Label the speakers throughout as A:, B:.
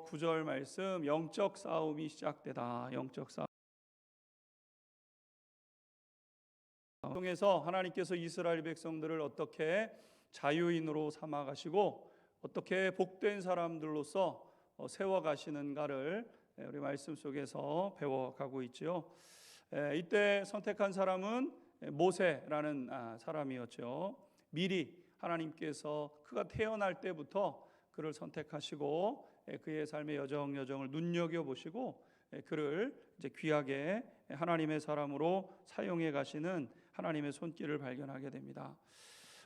A: 9절 말씀, 영적 싸움이 시작되다. 영적 싸움 통해서 하나님께서 이스라엘 백성들을 어떻게 자유인으로 삼아 가시고 어떻게 복된 사람들로서 세워 가시는가를 우리 말씀 속에서 배워가고 있죠. 이때 선택한 사람은 모세라는 사람이었죠. 미리 하나님께서 그가 태어날 때부터 그를 선택하시고 그의 삶의 여정여정을 눈여겨보시고 그를 이제 귀하게 하나님의 사람으로 사용해 가시는 하나님의 손길을 발견하게 됩니다.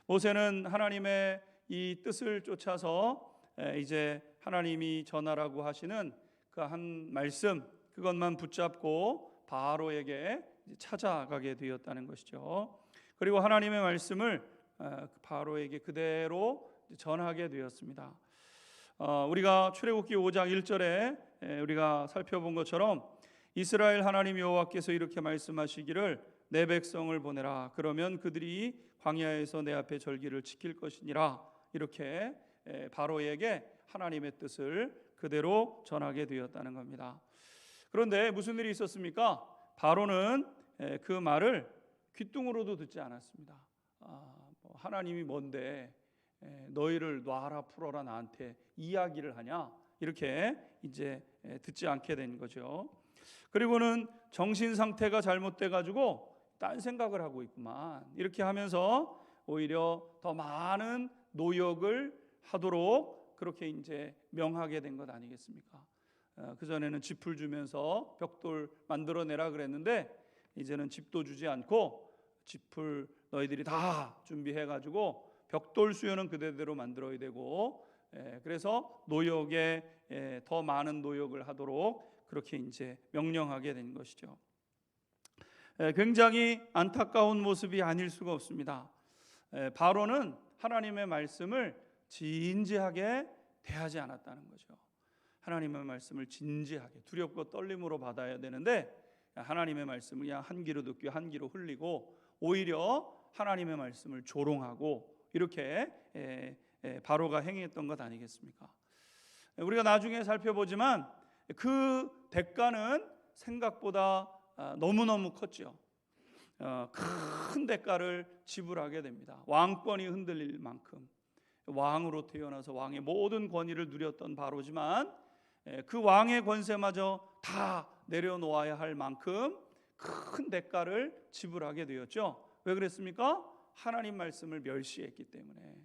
A: 모세는 하나님의 이 뜻을 쫓아서 이제 하나님이 전하라고 하시는 그 한 말씀, 그것만 붙잡고 바로에게 찾아가게 되었다는 것이죠. 그리고 하나님의 말씀을 바로에게 그대로 전하게 되었습니다. 우리가 출애굽기 5장 1절에 우리가 살펴본 것처럼 이스라엘 하나님 여호와께서 이렇게 말씀하시기를 내 백성을 보내라. 그러면 그들이 광야에서 내 앞에 절기를 지킬 것이니라. 이렇게 바로에게 하나님의 뜻을 그대로 전하게 되었다는 겁니다. 그런데 무슨 일이 있었습니까? 바로는 그 말을 귓등으로도 듣지 않았습니다. 하나님이 뭔데 너희를 놔라 풀어라 나한테 이야기를 하냐, 이렇게 이제 듣지 않게 된 거죠. 그리고는 정신 상태가 잘못돼 가지고 딴 생각을 하고 있구만, 이렇게 하면서 오히려 더 많은 노역을 하도록 그렇게 이제 명하게 된 것 아니겠습니까? 그전에는 짚을 주면서 벽돌 만들어내라 그랬는데 이제는 짚도 주지 않고 짚을 너희들이 다 준비해가지고 벽돌 수요는 그대로 만들어야 되고, 그래서 노역에 더 많은 노역을 하도록 그렇게 이제 명령하게 된 것이죠. 굉장히 안타까운 모습이 아닐 수가 없습니다. 바로는 하나님의 말씀을 진지하게 대하지 않았다는 거죠. 하나님의 말씀을 진지하게 두렵고 떨림으로 받아야 되는데 하나님의 말씀을 그냥 한 귀로 듣고 한 귀로 흘리고 오히려 하나님의 말씀을 조롱하고 이렇게 바로가 행했던 것 아니겠습니까? 우리가 나중에 살펴보지만 그 대가는 생각보다 너무너무 컸죠. 큰 대가를 지불하게 됩니다. 왕권이 흔들릴 만큼 왕으로 태어나서 왕의 모든 권위를 누렸던 바로지만 그 왕의 권세마저 다 내려놓아야 할 만큼 큰 대가를 지불하게 되었죠. 왜 그랬습니까? 하나님 말씀을 멸시했기 때문에.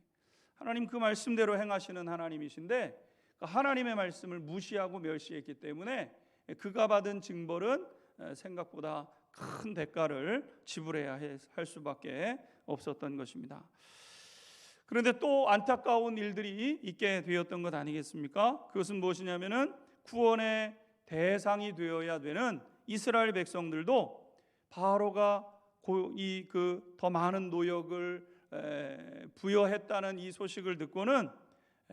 A: 하나님 그 말씀대로 행하시는 하나님이신데 하나님의 말씀을 무시하고 멸시했기 때문에 그가 받은 징벌은 생각보다 큰 대가를 지불해야 할 수밖에 없었던 것입니다. 그런데 또 안타까운 일들이 있게 되었던 것 아니겠습니까? 그것은 무엇이냐면은 구원의 대상이 되어야 되는 이스라엘 백성들도 바로가 이 그 더 많은 노역을 부여했다는 이 소식을 듣고는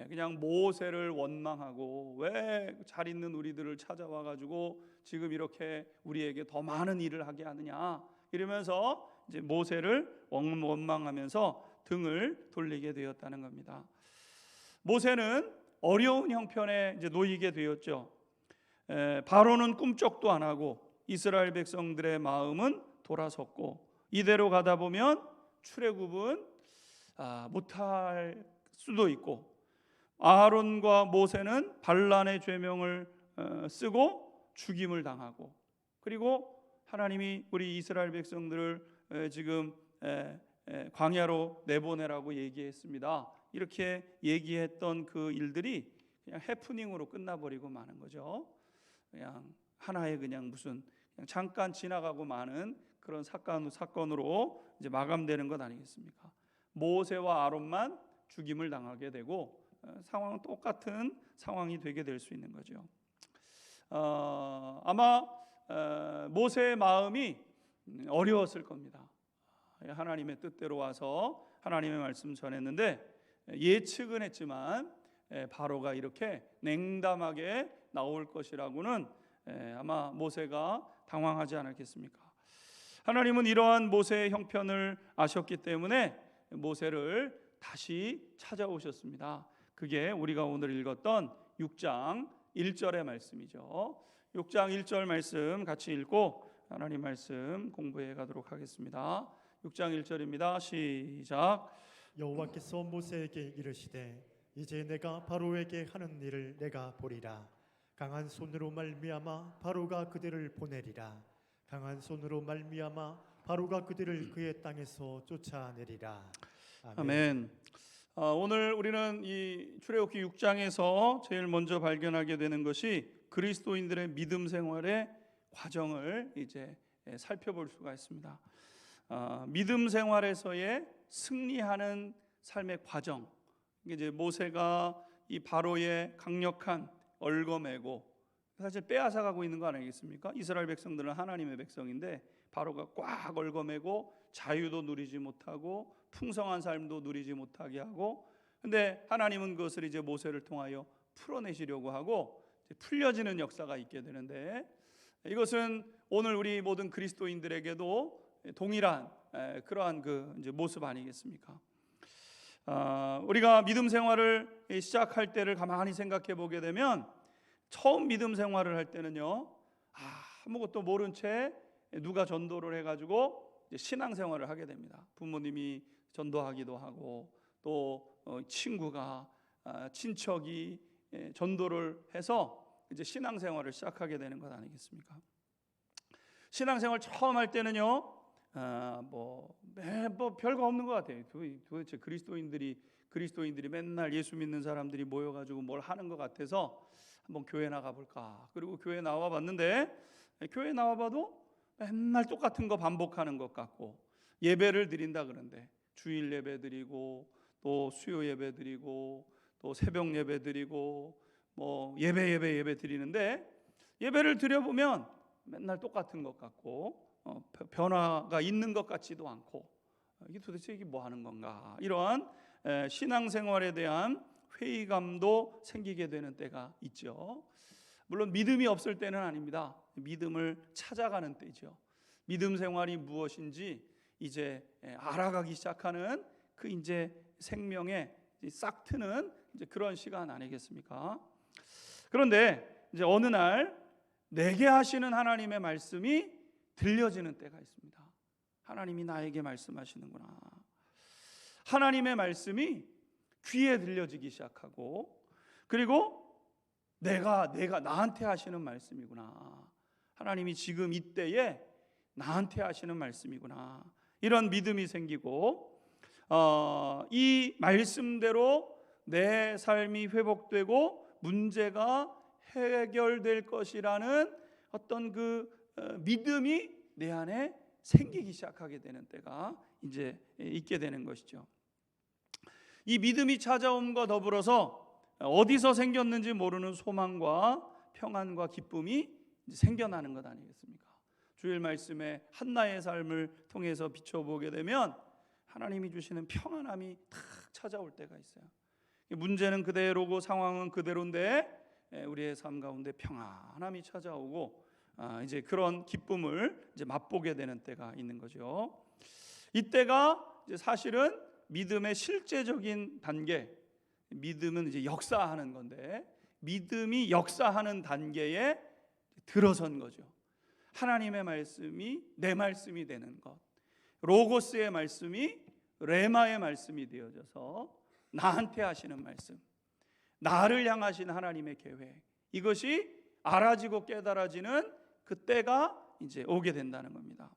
A: 그냥 모세를 원망하고 왜 잘 있는 우리들을 찾아와 가지고 지금 이렇게 우리에게 더 많은 일을 하게 하느냐, 이러면서 이제 모세를 원망하면서 등을 돌리게 되었다는 겁니다. 모세는 어려운 형편에 이제 놓이게 되었죠. 바로는 꿈쩍도 안 하고 이스라엘 백성들의 마음은 돌아섰고 이대로 가다 보면 출애굽은 못할 수도 있고 아론과 모세는 반란의 죄명을 쓰고 죽임을 당하고, 그리고 하나님이 우리 이스라엘 백성들을 지금 광야로 내보내라고 얘기했습니다. 이렇게 얘기했던 그 일들이 그냥 해프닝으로 끝나버리고 마는 거죠. 그냥 하나의 그냥 무슨 그냥 잠깐 지나가고 마는 그런 사건으로 이제 마감되는 것 아니겠습니까? 모세와 아론만 죽임을 당하게 되고 상황은 똑같은 상황이 되게 될 수 있는 거죠. 아마 모세의 마음이 어려웠을 겁니다. 하나님의 뜻대로 와서 하나님의 말씀 전했는데 예측은 했지만 바로가 이렇게 냉담하게 나올 것이라고는 아마 모세가 당황하지 않았겠습니까? 하나님은 이러한 모세의 형편을 아셨기 때문에 모세를 다시 찾아오셨습니다. 그게 우리가 오늘 읽었던 6장 1절의 말씀이죠. 6장 1절 말씀 같이 읽고 하나님 말씀 공부해 가도록 하겠습니다. 6장 1절입니다. 시작.
B: 여호와께서 모세에게 이르시되 이제 내가 바로에게 하는 일을 내가 보리라. 강한 손으로 말미암아 바로가 그들을 보내리라. 강한 손으로 말미암아 바로가 그들을 그의 땅에서 쫓아내리라.
A: 아멘. 오늘 우리는 이 출애굽기 6장에서 제일 먼저 발견하게 되는 것이 그리스도인들의 믿음 생활의 과정을 이제 살펴볼 수가 있습니다. 믿음 생활에서의 승리하는 삶의 과정. 이제 모세가 이 바로의 강력한 얼거매고 사실 빼앗아가고 있는 거 아니겠습니까? 이스라엘 백성들은 하나님의 백성인데 바로가 꽉 얼거매고 자유도 누리지 못하고 풍성한 삶도 누리지 못하게 하고, 근데 하나님은 그것을 이제 모세를 통하여 풀어내시려고 하고 이제 풀려지는 역사가 있게 되는데, 이것은 오늘 우리 모든 그리스도인들에게도 동일한 그러한 그 이제 모습 아니겠습니까? 우리가 믿음 생활을 시작할 때를 가만히 생각해 보게 되면 처음 믿음 생활을 할 때는요, 아무것도 모른 채 누가 전도를 해가지고 신앙 생활을 하게 됩니다. 부모님이 전도하기도 하고 또 친구가 친척이 전도를 해서 이제 신앙 생활을 시작하게 되는 것 아니겠습니까? 신앙 생활 처음 할 때는요, 뭐 별거 없는 것 같아요. 도대체 그리스도인들이 맨날 예수 믿는 사람들이 모여가지고 뭘 하는 것 같아서 한번 교회 나가볼까. 그리고 교회 나와봤는데 교회 나와봐도 맨날 똑같은 거 반복하는 것 같고, 예배를 드린다 그러는데 주일 예배 드리고 또 수요 예배 드리고 또 새벽 예배 드리고 뭐 예배 드리는데 예배를 드려보면 맨날 똑같은 것 같고 변화가 있는 것 같지도 않고, 이게 도대체 이게 뭐 하는 건가, 이러한 신앙생활에 대한 회의감도 생기게 되는 때가 있죠. 물론 믿음이 없을 때는 아닙니다. 믿음을 찾아가는 때죠. 믿음 생활이 무엇인지 이제 알아가기 시작하는 그 이제 생명에 싹 트는 이제 그런 시간 아니겠습니까? 그런데 이제 어느 날 내게 하시는 하나님의 말씀이 들려지는 때가 있습니다. 하나님이 나에게 말씀하시는구나. 하나님의 말씀이 귀에 들려지기 시작하고, 그리고 내가 나한테 하시는 말씀이구나. 하나님이 지금 이때에 나한테 하시는 말씀이구나. 이런 믿음이 생기고, 이 말씀대로 내 삶이 회복되고 문제가 해결될 것이라는 어떤 그 믿음이 내 안에 생기기 시작하게 되는 때가 이제 있게 되는 것이죠. 이 믿음이 찾아옴과 더불어서 어디서 생겼는지 모르는 소망과 평안과 기쁨이 생겨나는 것 아니겠습니까? 주일 말씀에 한나의 삶을 통해서 비춰보게 되면 하나님이 주시는 평안함이 탁 찾아올 때가 있어요. 문제는 그대로고 상황은 그대로인데 우리의 삶 가운데 평안함이 찾아오고 이제 그런 기쁨을 이제 맛보게 되는 때가 있는 거죠. 이때가 이제 사실은 믿음의 실제적인 단계, 믿음은 이제 역사하는 건데 믿음이 역사하는 단계에 들어선 거죠. 하나님의 말씀이 내 말씀이 되는 것, 로고스의 말씀이 레마의 말씀이 되어져서 나한테 하시는 말씀, 나를 향하신 하나님의 계획, 이것이 알아지고 깨달아지는 그때가 이제 오게 된다는 겁니다.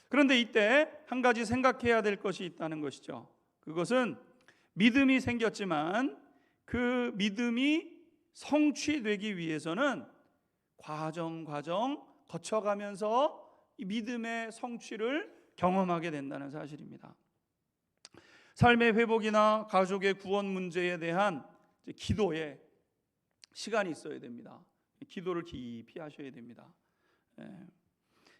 A: 그런데 이때 한 가지 생각해야 될 것이 있다는 것이죠. 그것은 믿음이 생겼지만 그 믿음이 성취되기 위해서는 과정 거쳐가면서 이 믿음의 성취를 경험하게 된다는 사실입니다. 삶의 회복이나 가족의 구원 문제에 대한 기도에 시간이 있어야 됩니다. 기도를 깊이 하셔야 됩니다.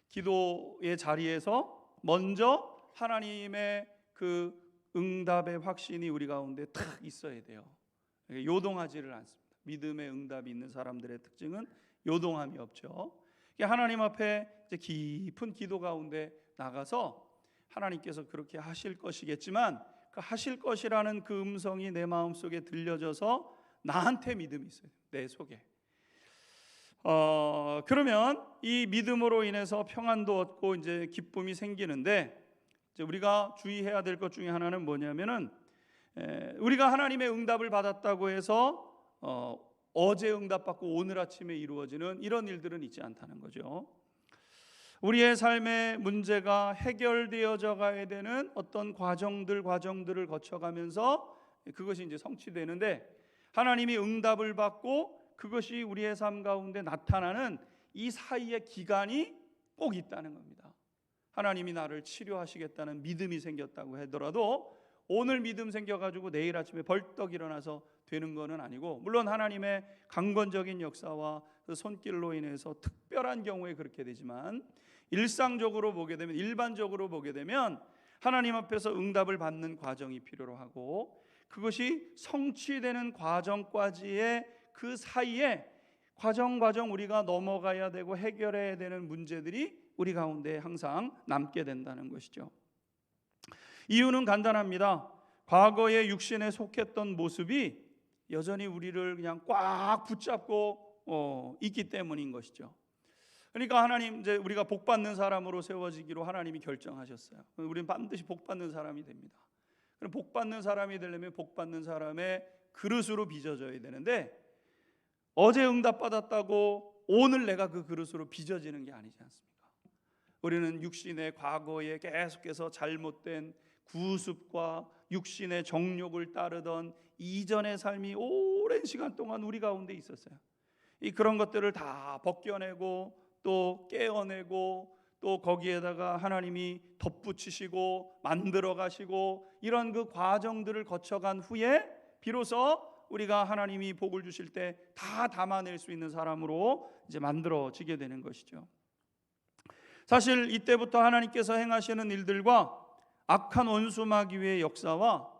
A: 기도의 자리에서 먼저 하나님의 그 응답의 확신이 우리 가운데 탁 있어야 돼요. 요동하지를 않습니다. 믿음의 응답이 있는 사람들의 특징은 요동함이 없죠. 하나님 앞에 이제 깊은 기도 가운데 나가서 하나님께서 그렇게 하실 것이겠지만 그 하실 것이라는 그 음성이 내 마음속에 들려져서 나한테 믿음이 있어요. 내 속에. 그러면 이 믿음으로 인해서 평안도 얻고 이제 기쁨이 생기는데, 이제 우리가 주의해야 될 것 중에 하나는 뭐냐면은 우리가 하나님의 응답을 받았다고 해서 어제 응답받고 오늘 아침에 이루어지는 이런 일들은 있지 않다는 거죠. 우리의 삶의 문제가 해결되어져 가야 되는 어떤 과정들을 거쳐가면서 그것이 이제 성취되는데, 하나님이 응답을 받고 그것이 우리의 삶 가운데 나타나는 이 사이의 기간이 꼭 있다는 겁니다. 하나님이 나를 치료하시겠다는 믿음이 생겼다고 하더라도 오늘 믿음 생겨가지고 내일 아침에 벌떡 일어나서 되는 것은 아니고, 물론 하나님의 강권적인 역사와 그 손길로 인해서 특별한 경우에 그렇게 되지만, 일상적으로 보게 되면, 일반적으로 보게 되면 하나님 앞에서 응답을 받는 과정이 필요로 하고, 그것이 성취되는 과정까지의 그 사이에 과정 우리가 넘어가야 되고 해결해야 되는 문제들이 우리 가운데 항상 남게 된다는 것이죠. 이유는 간단합니다. 과거의 육신에 속했던 모습이 여전히 우리를 그냥 꽉 붙잡고 있기 때문인 것이죠. 그러니까 하나님, 이제 우리가 복받는 사람으로 세워지기로 하나님이 결정하셨어요. 우리는 반드시 복받는 사람이 됩니다. 그럼 복받는 사람이 되려면 복받는 사람의 그릇으로 빚어져야 되는데, 어제 응답받았다고 오늘 내가 그 그릇으로 빚어지는 게 아니지 않습니까? 우리는 육신의 과거에 계속해서 잘못된 구습과 육신의 정욕을 따르던 이전의 삶이 오랜 시간 동안 우리 가운데 있었어요. 그런 것들을 다 벗겨내고 또 깨어내고 또 거기에다가 하나님이 덧붙이시고 만들어 가시고, 이런 그 과정들을 거쳐간 후에 비로소 우리가 하나님이 복을 주실 때 다 담아낼 수 있는 사람으로 이제 만들어지게 되는 것이죠. 사실 이때부터 하나님께서 행하시는 일들과 악한 원수 마귀의 역사와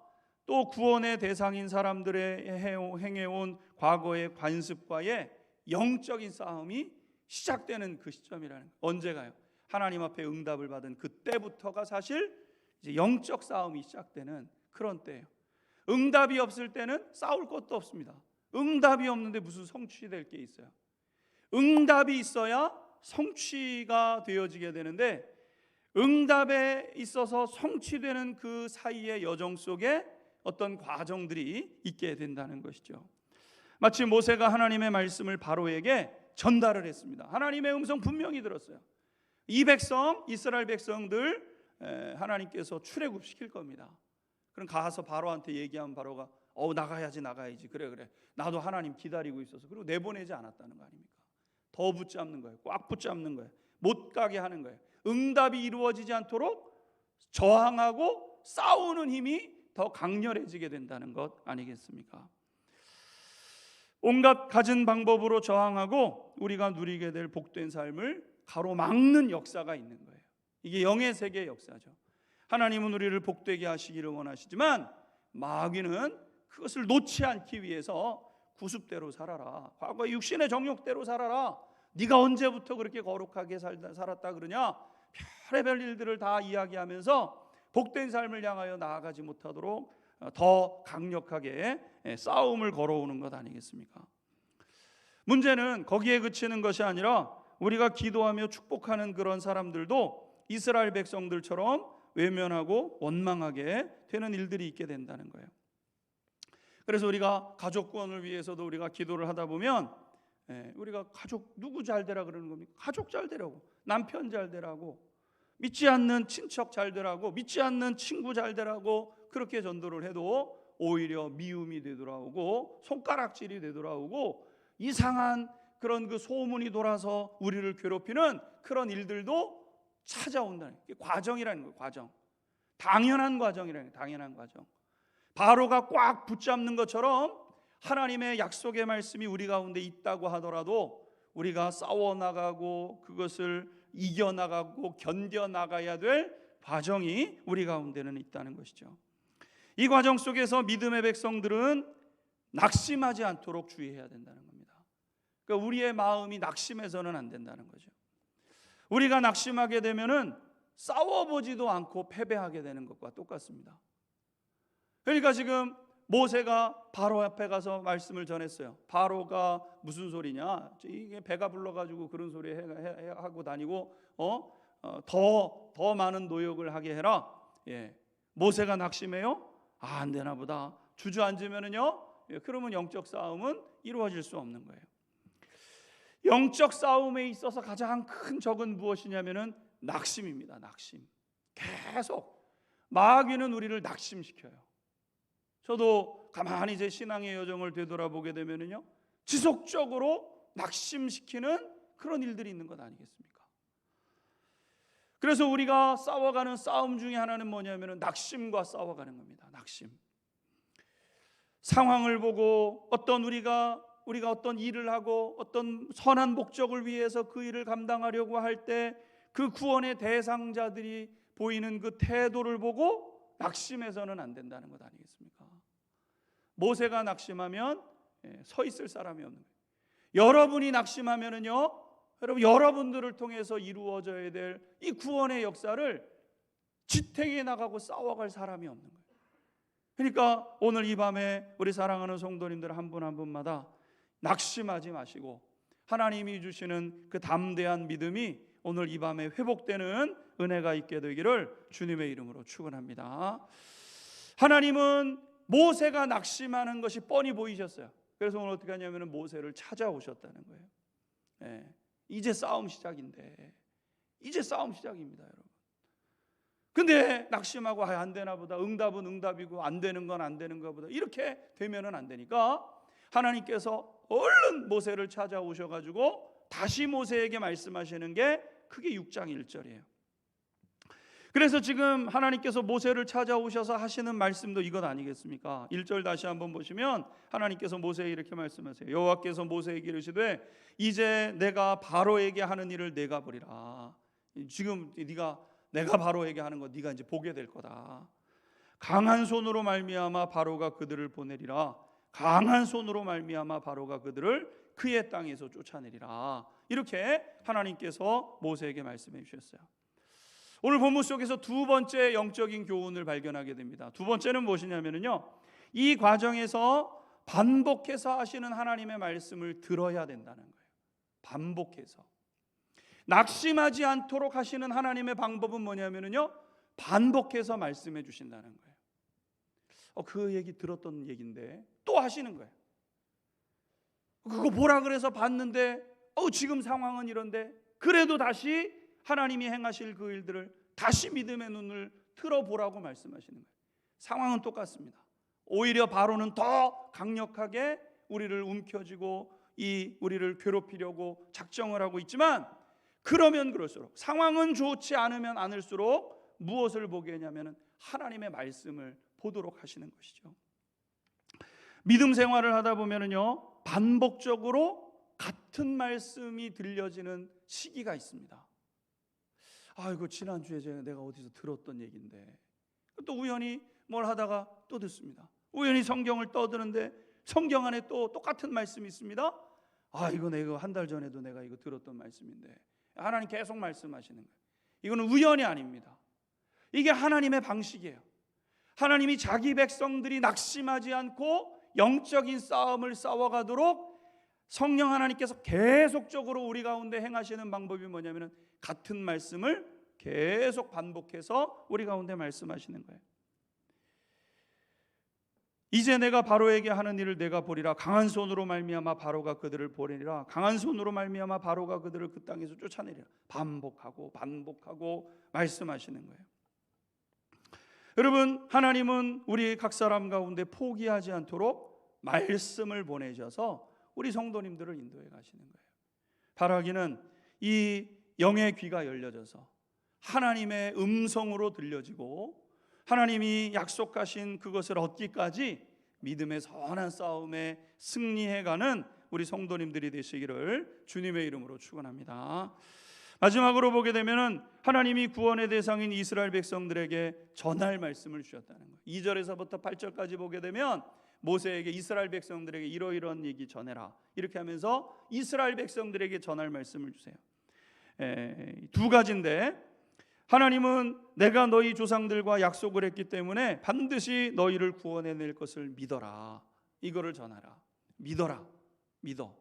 A: 또 구원의 대상인 사람들의 행해온 과거의 관습과의 영적인 싸움이 시작되는 그 시점이라는 거예요. 언제가요? 하나님 앞에 응답을 받은 그때부터가 사실 이제 영적 싸움이 시작되는 그런 때예요. 응답이 없을 때는 싸울 것도 없습니다. 응답이 없는데 무슨 성취될 게 있어요? 응답이 있어야 성취가 되어지게 되는데, 응답에 있어서 성취되는 그 사이의 여정 속에 어떤 과정들이 있게 된다는 것이죠. 마치 모세가 하나님의 말씀을 바로에게 전달을 했습니다. 하나님의 음성 분명히 들었어요. 이 백성, 이스라엘 백성들 하나님께서 출애굽시킬 겁니다. 그럼 가서 바로한테 얘기하면 바로가 나가야지 그래 나도 하나님 기다리고 있어서, 그리고 내보내지 않았다는 거 아닙니까? 더 붙잡는 거예요. 꽉 붙잡는 거예요. 못 가게 하는 거예요. 응답이 이루어지지 않도록 저항하고 싸우는 힘이 더 강렬해지게 된다는 것 아니겠습니까? 온갖 갖은 방법으로 저항하고 우리가 누리게 될 복된 삶을 가로막는 역사가 있는 거예요. 이게 영의 세계의 역사죠. 하나님은 우리를 복되게 하시기를 원하시지만 마귀는 그것을 놓지 않기 위해서 구습대로 살아라, 과거의 육신의 정욕대로 살아라, 네가 언제부터 그렇게 거룩하게 살았다 그러냐, 별의별 일들을 다 이야기하면서 복된 삶을 향하여 나아가지 못하도록 더 강력하게 싸움을 걸어오는 것 아니겠습니까? 문제는 거기에 그치는 것이 아니라 우리가 기도하며 축복하는 그런 사람들도 이스라엘 백성들처럼 외면하고 원망하게 되는 일들이 있게 된다는 거예요. 그래서 우리가 가족 구원을 위해서도 우리가 기도를 하다 보면 우리가 가족 누구 잘 되라 그러는 겁니까? 가족 잘 되라고, 남편 잘 되라고, 믿지 않는 친척 잘 되라고, 믿지 않는 친구 잘 되라고 그렇게 전도를 해도 오히려 미움이 되돌아오고 손가락질이 되돌아오고 이상한 그런 그 소문이 돌아서 우리를 괴롭히는 그런 일들도 찾아온다는 게 과정이라는 거예요. 과정. 당연한 과정이라는 거예요. 당연한 과정. 바로가 꽉 붙잡는 것처럼 하나님의 약속의 말씀이 우리 가운데 있다고 하더라도 우리가 싸워나가고 그것을 이겨나가고 견뎌나가야 될 과정이 우리 가운데는 있다는 것이죠. 이 과정 속에서 믿음의 백성들은 낙심하지 않도록 주의해야 된다는 겁니다. 그러니까 우리의 마음이 낙심해서는 안 된다는 거죠. 우리가 낙심하게 되면은 싸워보지도 않고 패배하게 되는 것과 똑같습니다. 그러니까 지금 모세가 바로 앞에 가서 말씀을 전했어요. 바로가 무슨 소리냐? 이게 배가 불러가지고 그런 소리 하고 다니고 더 많은 노역을 하게 해라. 모세가 낙심해요? 안 되나 보다. 주저앉으면은요, 그러면 영적 싸움은 이루어질 수 없는 거예요. 영적 싸움에 있어서 가장 큰 적은 무엇이냐면은 낙심입니다. 낙심. 계속 마귀는 우리를 낙심시켜요. 저도 가만히 제 신앙의 여정을 되돌아보게 되면은요, 지속적으로 낙심시키는 그런 일들이 있는 것 아니겠습니까? 그래서 우리가 싸워가는 싸움 중에 하나는 뭐냐면은 낙심과 싸워가는 겁니다. 낙심. 상황을 보고 우리가 어떤 일을 하고 어떤 선한 목적을 위해서 그 일을 감당하려고 할 때 그 구원의 대상자들이 보이는 그 태도를 보고 낙심해서는 안 된다는 것 아니겠습니까? 모세가 낙심하면 서 있을 사람이 없는 거예요. 여러분이 낙심하면은요, 여러분, 여러분들을 통해서 이루어져야 될 이 구원의 역사를 지탱해 나가고 싸워갈 사람이 없는 거예요. 그러니까 오늘 이 밤에 우리 사랑하는 성도님들 한 분 한 분마다 낙심하지 마시고 하나님이 주시는 그 담대한 믿음이 오늘 이 밤에 회복되는 은혜가 있게 되기를 주님의 이름으로 축원합니다. 하나님은 모세가 낙심하는 것이 뻔히 보이셨어요. 그래서 오늘 어떻게 하냐면 모세를 찾아오셨다는 거예요. 이제 싸움 시작인데, 이제 싸움 시작입니다, 여러분. 근데 낙심하고 안 되나 보다, 응답은 응답이고 안 되는 건 안 되는 것보다 이렇게 되면은 안 되니까 하나님께서 얼른 모세를 찾아오셔가지고 다시 모세에게 말씀하시는 게 크게 6장 1절이에요. 그래서 지금 하나님께서 모세를 찾아오셔서 하시는 말씀도 이것 아니겠습니까? 1절 다시 한번 보시면 하나님께서 모세에게 이렇게 말씀하세요. 여호와께서 모세에게 이르시되 이제 내가 바로에게 하는 일을 내가 보리라. 지금 내가 바로에게 하는 거 네가 이제 보게 될 거다. 강한 손으로 말미암아 바로가 그들을 보내리라. 강한 손으로 말미암아 바로가 그들을 그의 땅에서 쫓아내리라. 이렇게 하나님께서 모세에게 말씀해 주셨어요. 오늘 본문 속에서 두 번째 영적인 교훈을 발견하게 됩니다. 두 번째는 무엇이냐면요, 이 과정에서 반복해서 하시는 하나님의 말씀을 들어야 된다는 거예요. 반복해서. 낙심하지 않도록 하시는 하나님의 방법은 뭐냐면요, 반복해서 말씀해 주신다는 거예요. 그 얘기 들었던 얘기인데 또 하시는 거예요. 그거 보라 그래서 봤는데 지금 상황은 이런데 그래도 다시 하나님이 행하실 그 일들을 다시 믿음의 눈을 틀어보라고 말씀하시는 거예요. 상황은 똑같습니다. 오히려 바로는 더 강력하게 우리를 움켜쥐고 우리를 괴롭히려고 작정을 하고 있지만, 그러면 그럴수록, 상황은 좋지 않으면 않을수록 무엇을 보게 하냐면 하나님의 말씀을 보도록 하시는 것이죠. 믿음 생활을 하다 보면은요, 반복적으로 같은 말씀이 들려지는 시기가 있습니다. 이거 지난주에 내가 어디서 들었던 얘기인데, 또 우연히 뭘 하다가 또 듣습니다. 우연히 성경을 떠드는데 성경 안에 또 똑같은 말씀이 있습니다. 이거 내가 한 달 전에도 내가 이거 들었던 말씀인데, 하나님 계속 말씀하시는 거예요. 이거는 우연이 아닙니다. 이게 하나님의 방식이에요. 하나님이 자기 백성들이 낙심하지 않고 영적인 싸움을 싸워가도록 성령 하나님께서 계속적으로 우리 가운데 행하시는 방법이 뭐냐면 같은 말씀을 계속 반복해서 우리 가운데 말씀하시는 거예요. 이제 내가 바로에게 하는 일을 내가 보리라. 강한 손으로 말미암아 바로가 그들을 보내리라. 강한 손으로 말미암아 바로가 그들을 그 땅에서 쫓아내리라. 반복하고 말씀하시는 거예요. 여러분, 하나님은 우리 각 사람 가운데 포기하지 않도록 말씀을 보내셔서 우리 성도님들을 인도해 가시는 거예요. 바라기는 이 영의 귀가 열려져서 하나님의 음성으로 들려지고 하나님이 약속하신 그것을 얻기까지 믿음의 선한 싸움에 승리해가는 우리 성도님들이 되시기를 주님의 이름으로 축원합니다. 마지막으로 보게 되면은 하나님이 구원의 대상인 이스라엘 백성들에게 전할 말씀을 주셨다는 거예요. 2절에서부터 8절까지 보게 되면 모세에게 이스라엘 백성들에게 이러이러한 얘기 전해라, 이렇게 하면서 이스라엘 백성들에게 전할 말씀을 주세요. 두 가지인데 하나님은 내가 너희 조상들과 약속을 했기 때문에 반드시 너희를 구원해낼 것을 믿어라. 이거를 전하라. 믿어라. 믿어.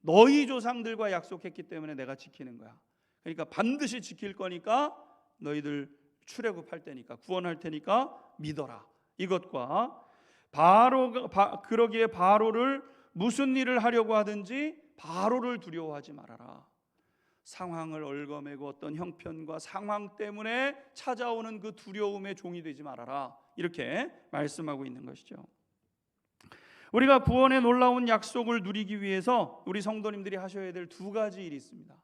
A: 너희 조상들과 약속했기 때문에 내가 지키는 거야. 그러니까 반드시 지킬 거니까 너희들 출애굽할 테니까 구원할 테니까 믿어라. 이것과 그러기에 바로를 무슨 일을 하려고 하든지 바로를 두려워하지 말아라. 상황을 얽어매고 어떤 형편과 상황 때문에 찾아오는 그 두려움의 종이 되지 말아라. 이렇게 말씀하고 있는 것이죠. 우리가 구원의 놀라운 약속을 누리기 위해서 우리 성도님들이 하셔야 될 두 가지 일이 있습니다.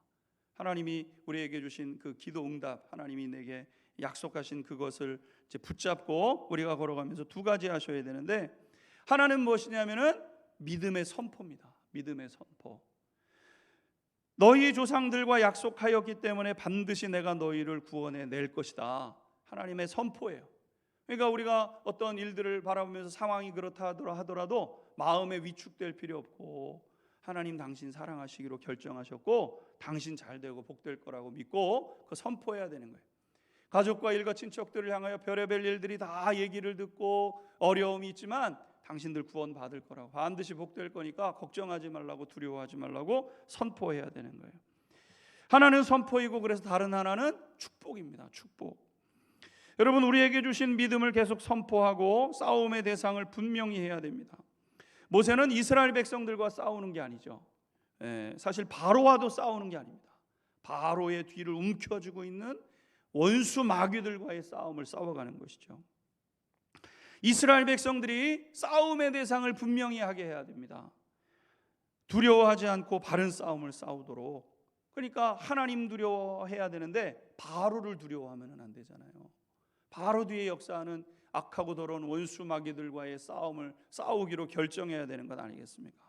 A: 하나님이 우리에게 주신 그 기도 응답, 하나님이 내게 약속하신 그것을 이제 붙잡고 우리가 걸어가면서 두 가지 하셔야 되는데, 하나는 무엇이냐면은 믿음의 선포입니다. 믿음의 선포. 너희 조상들과 약속하였기 때문에 반드시 내가 너희를 구원해 낼 것이다. 하나님의 선포예요. 그러니까 우리가 어떤 일들을 바라보면서 상황이 그렇다 하더라도 마음에 위축될 필요 없고, 하나님 당신 사랑하시기로 결정하셨고 당신 잘 되고 복될 거라고 믿고 그 선포해야 되는 거예요. 가족과 일가 친척들을 향하여 별의별 일들이 다 얘기를 듣고 어려움이 있지만 당신들 구원 받을 거라고, 반드시 복될 거니까 걱정하지 말라고, 두려워하지 말라고 선포해야 되는 거예요. 하나는 선포이고, 그래서 다른 하나는 축복입니다. 축복. 여러분, 우리에게 주신 믿음을 계속 선포하고 싸움의 대상을 분명히 해야 됩니다. 모세는 이스라엘 백성들과 싸우는 게 아니죠. 사실 바로와도 싸우는 게 아닙니다. 바로의 뒤를 움켜쥐고 있는 원수 마귀들과의 싸움을 싸워가는 것이죠. 이스라엘 백성들이 싸움의 대상을 분명히 하게 해야 됩니다. 두려워하지 않고 바른 싸움을 싸우도록. 그러니까 하나님 두려워해야 되는데 바로를 두려워하면 안 되잖아요. 바로 뒤에 역사하는 악하고 더러운 원수 마귀들과의 싸움을 싸우기로 결정해야 되는 것 아니겠습니까?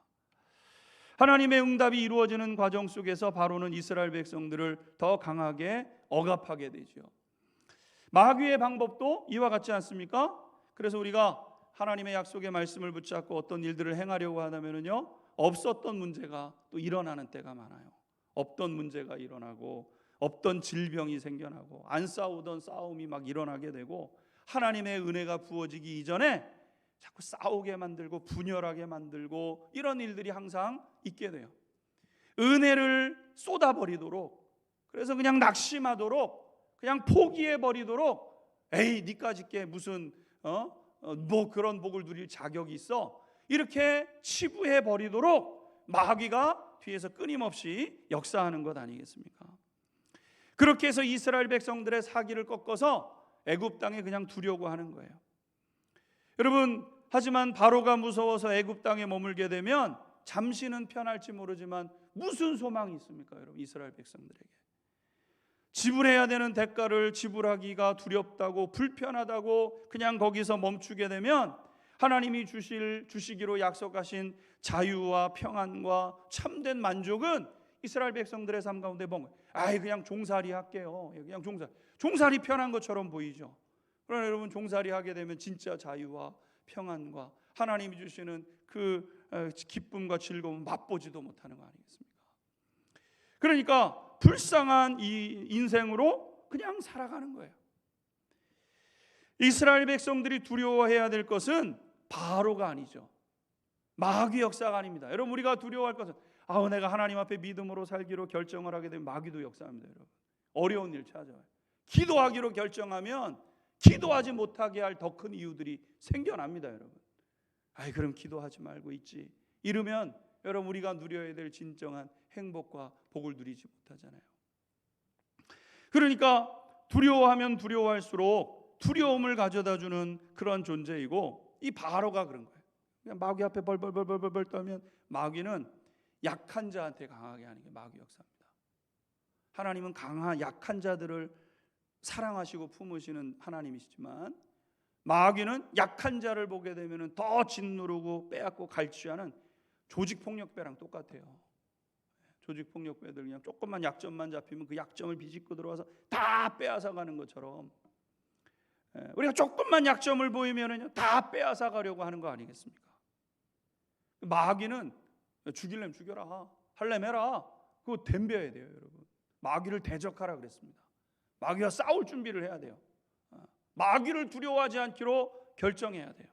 A: 하나님의 응답이 이루어지는 과정 속에서 바로는 이스라엘 백성들을 더 강하게 억압하게 되죠. 마귀의 방법도 이와 같지 않습니까? 그래서 우리가 하나님의 약속의 말씀을 붙잡고 어떤 일들을 행하려고 하다면요, 없었던 문제가 또 일어나는 때가 많아요. 없던 문제가 일어나고 없던 질병이 생겨나고 안 싸우던 싸움이 막 일어나게 되고, 하나님의 은혜가 부어지기 이전에 자꾸 싸우게 만들고 분열하게 만들고 이런 일들이 항상 있게 돼요. 은혜를 쏟아버리도록, 그래서 그냥 낙심하도록, 그냥 포기해버리도록, 에이 니까짓게 무슨 뭐 그런 복을 누릴 자격이 있어, 이렇게 치부해버리도록 마귀가 뒤에서 끊임없이 역사하는 것 아니겠습니까? 그렇게 해서 이스라엘 백성들의 사기를 꺾어서 애굽 땅에 그냥 두려고 하는 거예요. 여러분, 하지만 바로가 무서워서 애굽 땅에 머물게 되면 잠시는 편할지 모르지만 무슨 소망이 있습니까, 여러분? 이스라엘 백성들에게 지불해야 되는 대가를 지불하기가 두렵다고, 불편하다고 그냥 거기서 멈추게 되면 하나님이 주시기로 약속하신 자유와 평안과 참된 만족은 이스라엘 백성들의 삶 가운데 뭔가, 그냥 종살이 할게요. 그냥 종살이 편한 것처럼 보이죠. 그러나 여러분, 종살이 하게 되면 진짜 자유와 평안과 하나님이 주시는 그 기쁨과 즐거움을 맛보지도 못하는 거 아니겠습니까? 그러니까 불쌍한 이 인생으로 그냥 살아가는 거예요. 이스라엘 백성들이 두려워해야 될 것은 바로가 아니죠. 마귀 역사가 아닙니다. 여러분, 우리가 두려워할 것은 내가 하나님 앞에 믿음으로 살기로 결정을 하게 되면 마귀도 역사합니다. 여러분, 어려운 일 찾아와요. 기도하기로 결정하면 기도하지 못하게 할 더 큰 이유들이 생겨납니다. 여러분, 그럼 기도하지 말고 있지 이러면 여러분, 우리가 누려야 될 진정한 행복과 복을 누리지 못하잖아요. 그러니까 두려워하면 두려워할수록 두려움을 가져다주는 그런 존재이고, 이 바로가 그런 거예요. 그냥 마귀 앞에 벌벌 떨면 마귀는 약한 자한테 강하게 하는 게 마귀 역사입니다. 하나님은 강한 약한 자들을 사랑하시고 품으시는 하나님이시지만, 마귀는 약한 자를 보게 되면 더 짓누르고 빼앗고 갈취하는 조직폭력배랑 똑같아요. 조직폭력배들 그냥 조금만 약점만 잡히면 그 약점을 비집고 들어와서 다 빼앗아 가는 것처럼, 우리가 조금만 약점을 보이면 다 빼앗아 가려고 하는 거 아니겠습니까? 마귀는 죽이려면 죽여라, 하려면 해라, 그거 덤벼야 돼요. 여러분, 마귀를 대적하라 그랬습니다. 마귀와 싸울 준비를 해야 돼요. 마귀를 두려워하지 않기로 결정해야 돼요.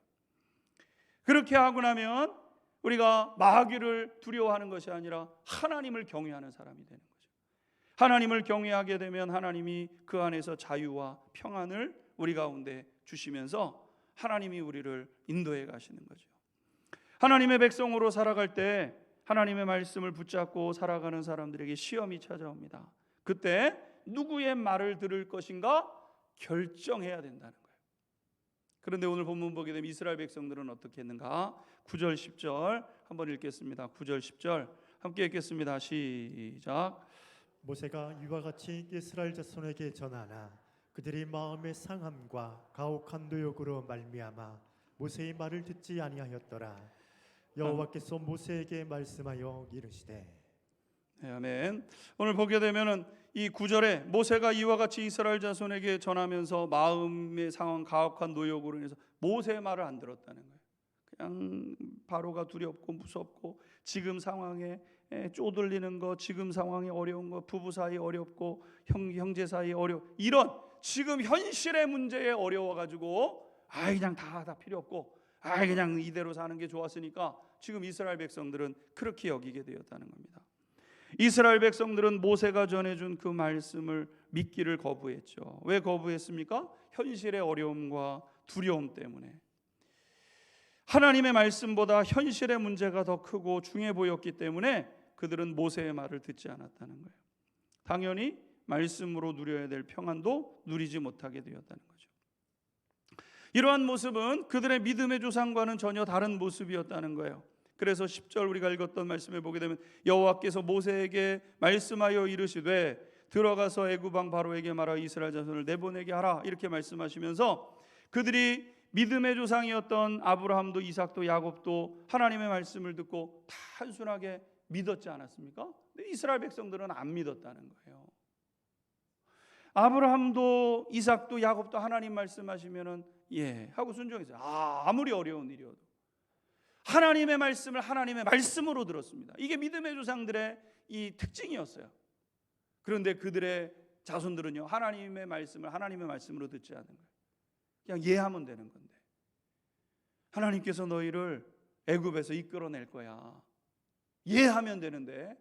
A: 그렇게 하고 나면 우리가 마귀를 두려워하는 것이 아니라 하나님을 경외하는 사람이 되는 거죠. 하나님을 경외하게 되면 하나님이 그 안에서 자유와 평안을 우리 가운데 주시면서 하나님이 우리를 인도해 가시는 거죠. 하나님의 백성으로 살아갈 때 하나님의 말씀을 붙잡고 살아가는 사람들에게 시험이 찾아옵니다. 그때 누구의 말을 들을 것인가 결정해야 된다는 거예요. 그런데 오늘 본문 보게 되면 이스라엘 백성들은 어떻게 했는가? 9절 10절 한번 읽겠습니다. 9절 10절 함께 읽겠습니다. 시작.
B: 모세가 이와 같이 이스라엘 자손에게 전하나 그들이 마음의 상함과 가혹한 노역으로 말미암아 모세의 말을 듣지 아니하였더라. 여호와께서 모세에게 말씀하여 이르시되.
A: 네, 아멘. 오늘 보게 되면은 이 9절에 모세가 이와 같이 이스라엘 자손에게 전하면서 마음의 상황 가혹한 노역으로 인해서 모세의 말을 안 들었다는 거예요. 그냥 바로가 두렵고 무섭고 지금 상황에 쪼들리는 거, 지금 상황이 어려운 거, 부부 사이 어렵고 형제 사이 이런 지금 현실의 문제에 어려워가지고 그냥 다 필요 없고 그냥 이대로 사는 게 좋았으니까 지금 이스라엘 백성들은 그렇게 여기게 되었다는 겁니다. 이스라엘 백성들은 모세가 전해준 그 말씀을 믿기를 거부했죠. 왜 거부했습니까? 현실의 어려움과 두려움 때문에. 하나님의 말씀보다 현실의 문제가 더 크고 중요해 보였기 때문에 그들은 모세의 말을 듣지 않았다는 거예요. 당연히 말씀으로 누려야 될 평안도 누리지 못하게 되었다는 거죠. 이러한 모습은 그들의 믿음의 조상과는 전혀 다른 모습이었다는 거예요. 그래서 10절 우리가 읽었던 말씀을 보게 되면 여호와께서 모세에게 말씀하여 이르시되 들어가서 애굽 왕 바로에게 말하여 이스라엘 자손을 내보내게 하라 이렇게 말씀하시면서 그들이 믿음의 조상이었던 아브라함도 이삭도 야곱도 하나님의 말씀을 듣고 단순하게 믿었지 않았습니까? 근데 이스라엘 백성들은 안 믿었다는 거예요. 아브라함도 이삭도 야곱도 하나님 말씀하시면은 예 하고 순종했어요. 아무리 어려운 일이어도 하나님의 말씀을 하나님의 말씀으로 들었습니다. 이게 믿음의 조상들의 이 특징이었어요. 그런데 그들의 자손들은요 하나님의 말씀을 하나님의 말씀으로 듣지 않는 거예요. 그냥 이해하면 되는 건데 하나님께서 너희를 애굽에서 이끌어낼 거야 이해하면 되는데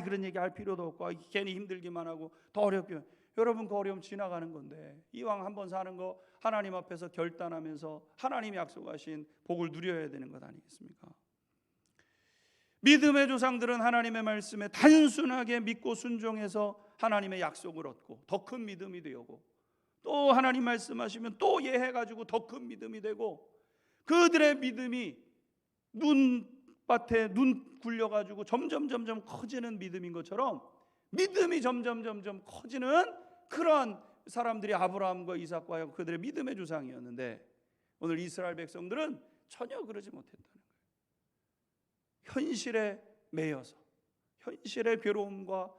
A: 그런 얘기 할 필요도 없고 괜히 힘들기만 하고 더 어렵게 여러분 그 어려움 지나가는 건데 이왕 한번 사는 거 하나님 앞에서 결단하면서 하나님이 약속하신 복을 누려야 되는 것 아니겠습니까? 믿음의 조상들은 하나님의 말씀에 단순하게 믿고 순종해서 하나님의 약속을 얻고 더 큰 믿음이 되고 또 하나님 말씀하시면 또 이해해가지고 더 큰 믿음이 되고 그들의 믿음이 눈밭에 눈 굴려가지고 점점 커지는 믿음인 것처럼 믿음이 점점 커지는 그러한 사람들이 아브라함과 이삭과 야곱 그들의 믿음의 조상이었는데 오늘 이스라엘 백성들은 전혀 그러지 못했다는 거예요. 현실에 매여서 현실의 괴로움과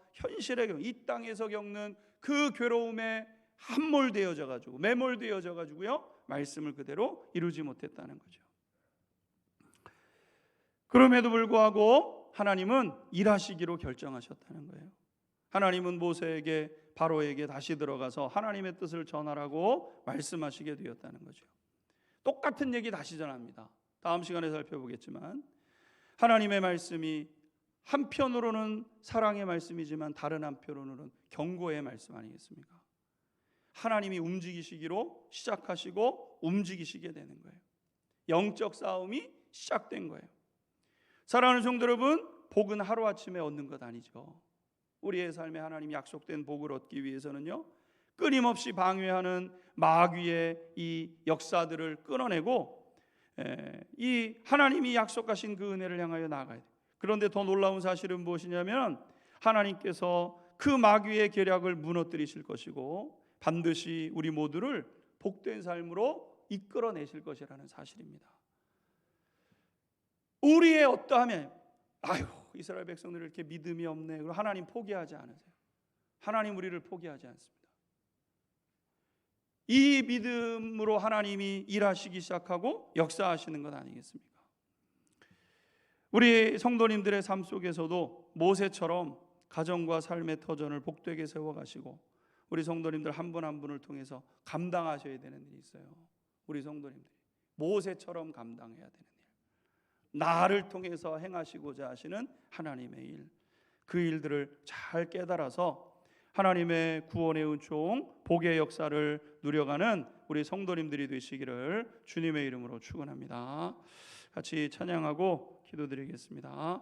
A: 이 땅에서 겪는 그 괴로움에 함몰되어져 가지고 매몰되어져 가지고요 말씀을 그대로 이루지 못했다는 거죠. 그럼에도 불구하고 하나님은 일하시기로 결정하셨다는 거예요. 하나님은 모세에게 바로에게 다시 들어가서 하나님의 뜻을 전하라고 말씀하시게 되었다는 거죠. 똑같은 얘기 다시 전합니다. 다음 시간에 살펴보겠지만 하나님의 말씀이 한편으로는 사랑의 말씀이지만 다른 한편으로는 경고의 말씀 아니겠습니까? 하나님이 움직이시기로 시작하시고 움직이시게 되는 거예요. 영적 싸움이 시작된 거예요. 사랑하는 성도 여러분, 복은 하루아침에 얻는 것 아니죠. 우리의 삶에 하나님 약속된 복을 얻기 위해서는요 끊임없이 방해하는 마귀의 이 역사들을 끊어내고 이 하나님이 약속하신 그 은혜를 향하여 나아가야 돼요. 그런데 더 놀라운 사실은 무엇이냐면 하나님께서 그 마귀의 계략을 무너뜨리실 것이고 반드시 우리 모두를 복된 삶으로 이끌어내실 것이라는 사실입니다. 우리의 어떠함에 이스라엘 백성들 이렇게 믿음이 없네. 그리고 하나님 포기하지 않으세요. 하나님 우리를 포기하지 않습니다. 이 믿음으로 하나님이 일하시기 시작하고 역사하시는 것 아니겠습니까? 우리 성도님들의 삶 속에서도 모세처럼 가정과 삶의 터전을 복되게 세워가시고 우리 성도님들 한 분 한 분을 통해서 감당하셔야 되는 일이 있어요. 우리 성도님들이 모세처럼 감당해야 되는 일, 나를 통해서 행하시고자 하시는 하나님의 일, 그 일들을 잘 깨달아서 하나님의 구원의 은총, 복의 역사를 누려가는 우리 성도님들이 되시기를 주님의 이름으로 축원합니다. 같이 찬양하고 기도드리겠습니다.